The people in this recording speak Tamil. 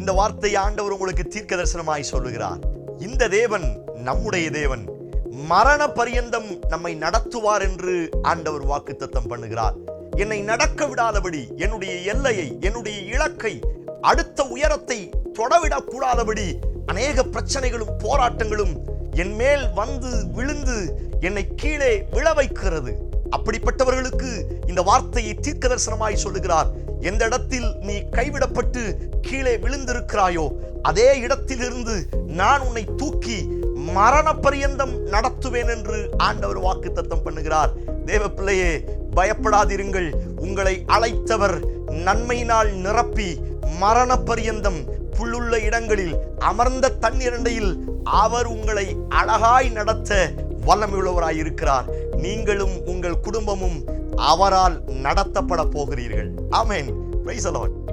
இந்த வார்த்தையை ஆண்டவர் உங்களுக்கு தீர்க்க தரிசனமாய் சொல்லுகிறார். இந்த தேவன் நம்முடைய தேவன், மரண பரியந்தம் நம்மை நடத்துவார் என்று ஆண்டவர் வாக்குத்தத்தம் பண்ணுகிறார். என்னை நடக்க விடாதபடி, என்னுடைய எல்லையை, என்னுடைய இலக்கை, அடுத்த உயரத்தை தொடவிடக் கூடாதபடி அநேக பிரச்சனைகளும் போராட்டங்களும் என் மேல் வந்து விழுந்து என்னை கீழே விழ வைக்கிறது. அப்படிப்பட்டவர்களுக்கு இந்த வார்த்தையை தீர்க்க தரிசனமாய் சொல்லுகிறார். எந்த இடத்தில் நீ கைவிடப்பட்டு கீழே விழுந்திருக்கிறாயோ அதே இடத்திலிருந்து நான் உன்னை தூக்கி மரண பரியந்தம் நடத்துவேன் என்று ஆண்டவர் வாக்குத்தத்தம் பண்ணுகிறார். தேவ பிள்ளையே, பயப்படாதிருங்கள். உங்களை அழைத்தவர் நன்மையினால் நிரப்பி மரண பரியந்தம் புல்லுள்ள இடங்களில் அமர்ந்த தண்ணீரண்டையில் அவர் உங்களை அழகாய் நடத்த வல்லமையுள்ளவராய் இருக்கிறார். நீங்களும் உங்கள் குடும்பமும் அவரால் நடத்தப்பட போகிறீர்கள். ஆமென். Praise the Lord.